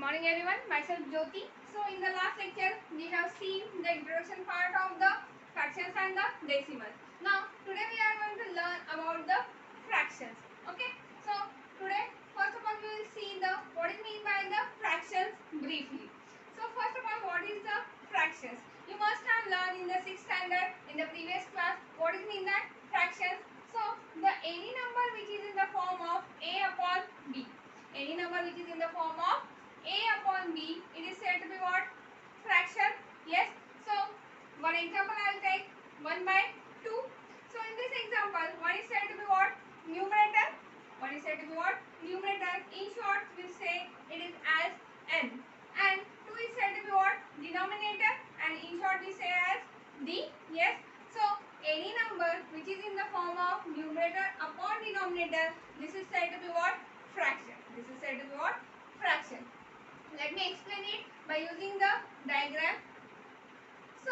morning everyone, myself Jyoti. So in the last lecture we have seen the introduction part of the fractions and the decimals. Now today we are going to learn about the fractions. Okay. So today first of all we will see the what is mean by the fractions briefly. So first of all, what is the fractions? You must have learned in the 6th standard in the previous class what is mean that fractions. So the any number which is in the form of a upon b. Any number which is in the form of a upon b, it is said to be what? Fraction. Yes. So one example I will take 1 by 2. So in this example, 1 is said to be what? Numerator. 1 is said to be what? Numerator. In short, we will say it is as n. And 2 is said to be what? Denominator. And in short, we say as d. Yes. So any number which is in the form of numerator upon denominator, this is said to be what? Fraction. This is said to be what? Fraction. Let me explain it by using the diagram. So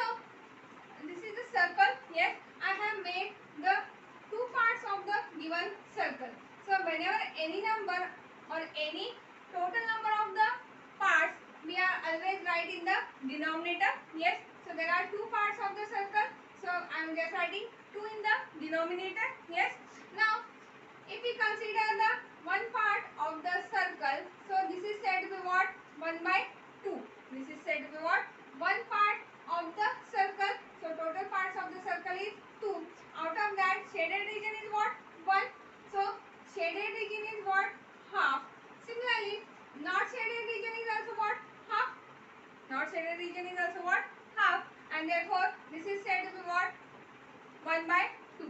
this is the circle. Yes, I have made the two parts of the given circle. So whenever any number or any total number of the parts, we are always write in the denominator. Yes, so there are two parts of the circle. So I am just writing 2 in the denominator. Yes. Now if we consider the one part of the circle, so this is said to be what? 1 by 2. This is said to be what? One part of the circle. So total parts of the circle is 2. Out of that, shaded region is what? 1. So shaded region is what? Half. Similarly, not shaded region is also what? Half. Not shaded region is also what? Half. And therefore, this is said to be what? 1 by 2.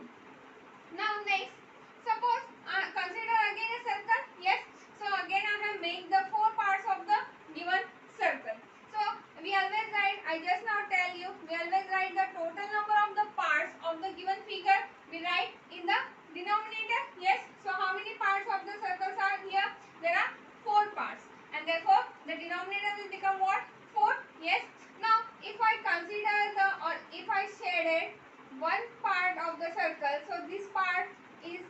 Now next, suppose consider again a circle. Yes. So again I have made the four parts of the given circle. So we always write, I just now tell you, we always write the total number of the parts of the given figure. We write in the denominator. Yes. So how many parts of the circles are here? There are 4 parts. And therefore the denominator will become what? 4. Yes. Now if I consider the, or if I shaded one part of the circle, so this part is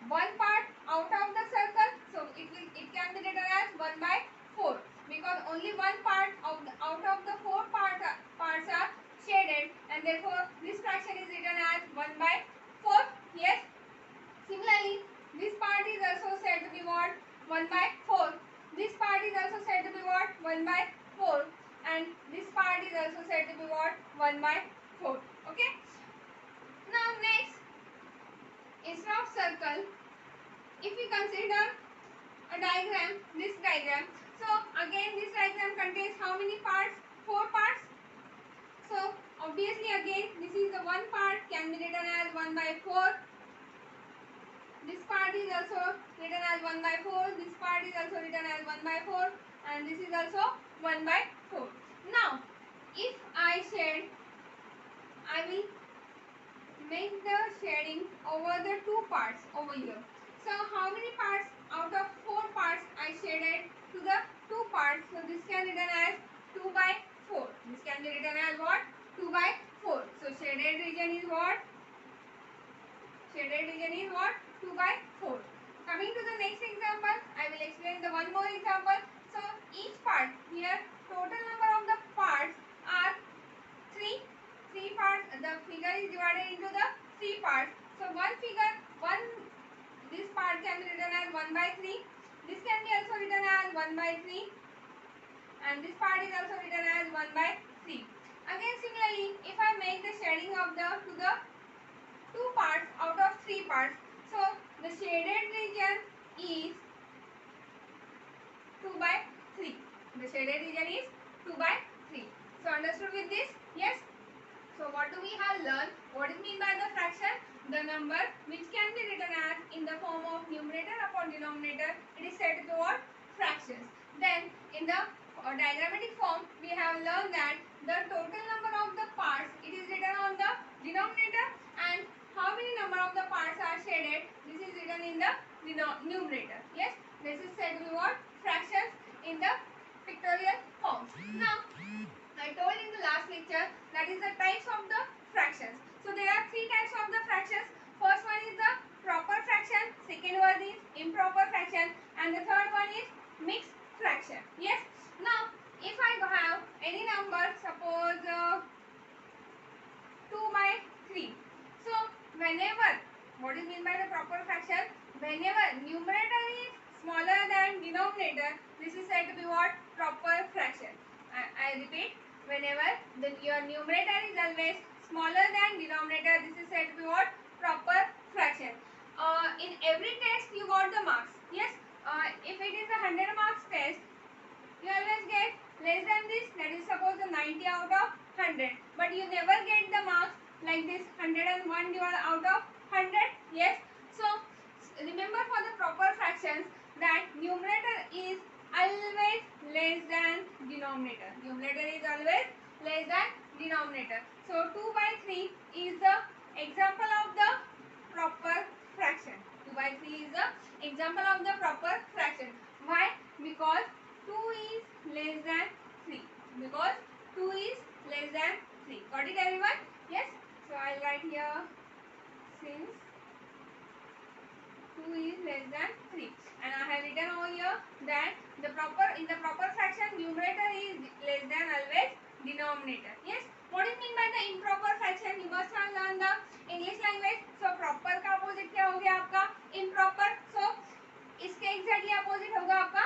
one part out of the circle, so it can be written as 1 by 4 because only one part of the, out of the 4 parts are shaded, and therefore this fraction is written as 1 by 4. Yes. Similarly, this part is also said to be what? 1 by 4. This part is also said to be what? 1 by 4. And this part is also said to be what? 1 by 4. Okay. Now next, instead of circle, if we consider a diagram, this diagram. So again this diagram contains how many parts? 4 parts. So obviously again this is the one part can be written as 1 by 4. This part is also written as 1 by 4. This part is also written as 1 by 4. And this is also 1 by 4. Now if I shade, I will make the shading over the 2 parts over here. So how many parts out of 4 parts I shaded to the 2 parts? So this can be written as 2 by 4. This can be written as what? 2 by 4. So shaded region is what? Shaded region is what? 2 by 4. Coming to the next example, I will explain the one more example. So each part here, total number of the parts are 3 parts. The figure is divided into the 3 parts. So one figure, this part can be written as 1 by 3. This can be also written as 1 by 3. And this part is also written as 1 by 3. Again similarly, if I make the shading of the to the 2 parts out of 3 parts, so the shaded region is 2 by 3. The shaded region is 2 by 3. So understood with this? Yes. So what do we have learned? What is mean by the fraction? The number which can be written as in the form of numerator upon denominator, it is said to be what? Fractions. Then in the diagrammatic form, we have learned that the total number of the parts, it is written on the denominator, and how many number of the parts are shaded, this is written in the numerator. Yes, this is said to be what? Fractions in the pictorial form. Now I told in the last lecture that is the types of the fractions. So there are 3 types of the fractions. First one is the proper fraction, second one is improper fraction, and the third one is mixed fraction. Yes. whenever numerator is smaller than denominator, this is said to be what? Proper fraction. I repeat, whenever your numerator is always smaller than denominator, this is said to be what? Proper fraction. In every test you got the marks. Yes, if it is a 100 marks test, you always get less than this, that is suppose the 90 out of 100, but you never get the marks like this 101 out of 100. Yes, so remember for the proper fractions that numerator is always less than denominator. Numerator is always less than denominator. So 2 by 3 is the example of the proper fraction. 2 by 3 is the example of the proper fraction. Why? Because 2 is less than 3. Because 2 is less than 3. Got it everyone? Yes. So I'll write here since 2 is less than 3. And I have written over here that in the proper fraction numerator is less than always denominator. Yes. What do you mean by the improper fraction? You must have learned the English language. So proper का opposite क्या हो गया आपका? Improper. So इसके exactly opposite होगा आपका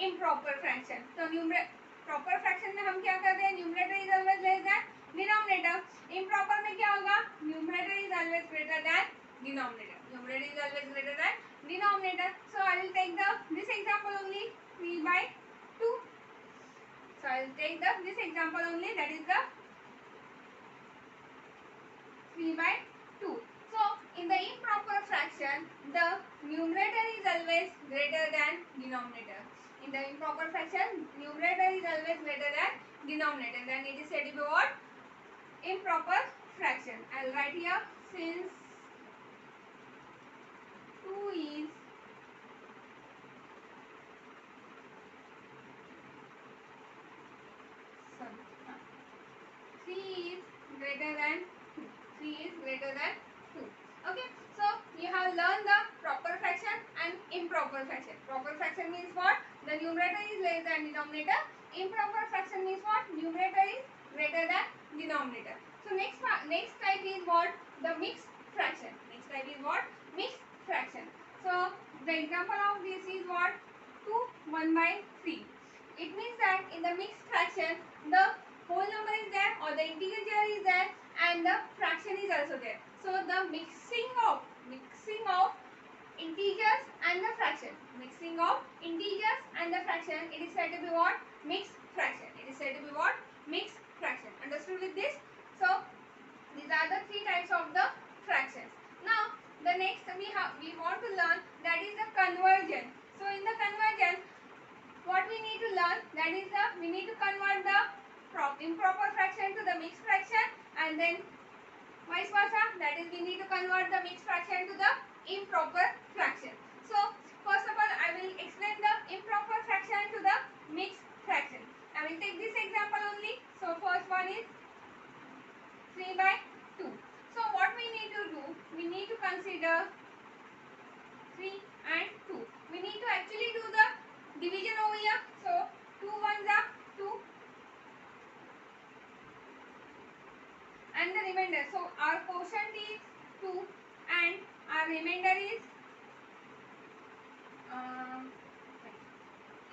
improper fraction. So proper fraction में हम क्या कर रहे हैं? Numerator is always less than denominator. Improper में क्या होगा? Numerator is always greater than denominator. Numerator is always greater than denominator. So I will take this example only, 3 by 2. So I will take this example only, that is the 3 by 2. So in the improper fraction, the numerator is always greater than denominator. In the improper fraction, numerator is always greater than denominator. Then it is said to be what? Improper fraction. I will write here since 2 is sorry, 3 is greater than 2. 3 is greater than 2. Okay. So you have learned the proper fraction and improper fraction. Proper fraction means what? The numerator is less than denominator. Improper fraction means what? Numerator is greater than denominator. So next type is what? The mixed fraction. Next type is what? Mixed fraction. So the example of this is what? 2 1 by 3. It means that in the mixed fraction, the whole number is there or the integer is there and the fraction is also there. So the mixing of integers and the fraction. Mixing of integers and the fraction, it is said to be what? Mixed fraction. It is said to be what? Mixed fraction. Understood with this? So these are the 3 types of the fractions. Now the next we want to learn, that is the conversion. So in the conversion, what we need to learn, that is we need to convert the improper fraction to the mixed fraction, and then vice versa, that is we need to convert the mixed fraction to the improper fraction. So first of all, I will explain the improper fraction to the mixed fraction. I will take this example only. So first one is 3 by 2. So what we need to do, we need to consider 3 and 2. We need to actually do the division over here. So 2 ones are 2 and the remainder. So our quotient is 2 and our remainder is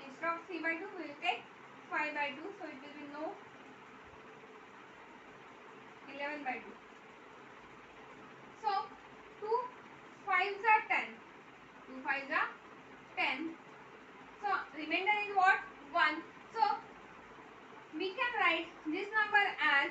instead of 3 by 2 we will take 5 by 2. So it will be no 11 by 2. So 2 5s are 10. 2 5s are 10. So remainder is what? 1. So we can write this number as,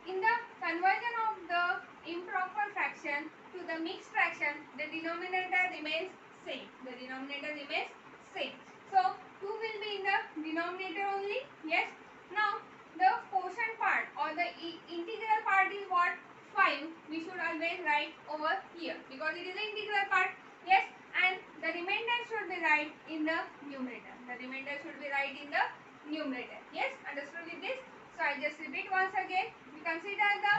in the conversion of the improper fraction to the mixed fraction, the denominator remains same. The denominator remains same. So 2 will be in the denominator only. Yes. Now the quotient part or the integral part is what? 5. We should always write over here because it is the integral part. Yes. And the remainder should be right in the numerator. The remainder should be right in the numerator. Yes. Understood with this? So I just repeat once again. We consider the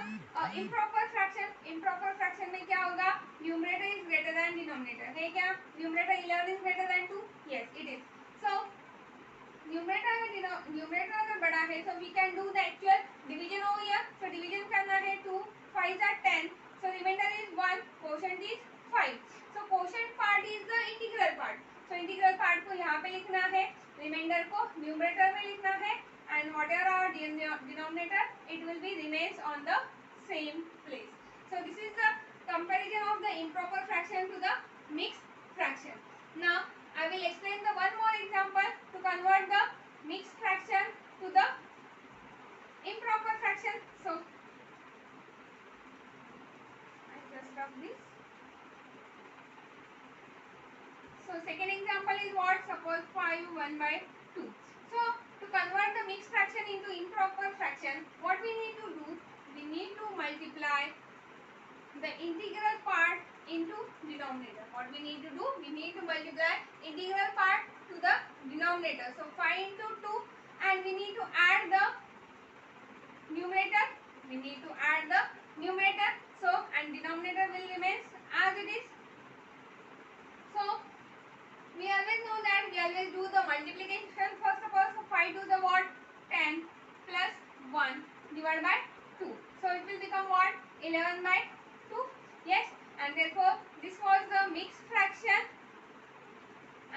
improper fraction. Improper fraction में क्या होगा? Numerator is greater than denominator. है क्या? Numerator 11 is greater than 2. Yes, it is. So numerator अगर बड़ा है, so we can do the actual division over here. So division करना है 2 5 are 10. So remainder is 1. Quotient is 5. So quotient part is the integral part. So integral part को यहाँ पे लिखना है, remainder को numerator में लिखना है, and whatever our denominator, it will be remains on the same place. So this is the comparison of the improper fraction to the mixed fraction. Now I will explain the one more example to convert the mixed fraction to the improper fraction. So I just stop this. So second example is what? Suppose 5 1 by 2. So to convert the mixed fraction into improper fraction, what we need to do? We need to multiply the integral part into denominator. What we need to do? We need to multiply integral part to the denominator. So 5 into 2, and we need to add the numerator. We need to add the numerator. So and denominator will remain as it is. So we always know that we always do the multiplication first of all. So 5 to the what? 10 plus 1 divided by 2. So it will become what? 11 by 2. Yes, and therefore this was the mixed fraction,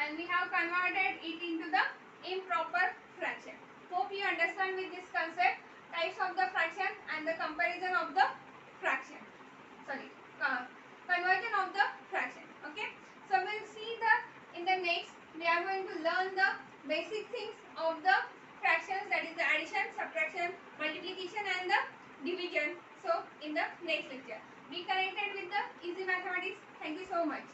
and we have converted it into the improper fraction. Hope you understand with this concept, types of the fraction and the comparison of the fraction. Sorry, conversion of the fraction. Okay, so we'll see the in the next we are going to learn the basic things of the fractions, that is the addition, subtraction, multiplication and the division. So in the next lecture, be connected with the Easy Mathematics. Thank you so much.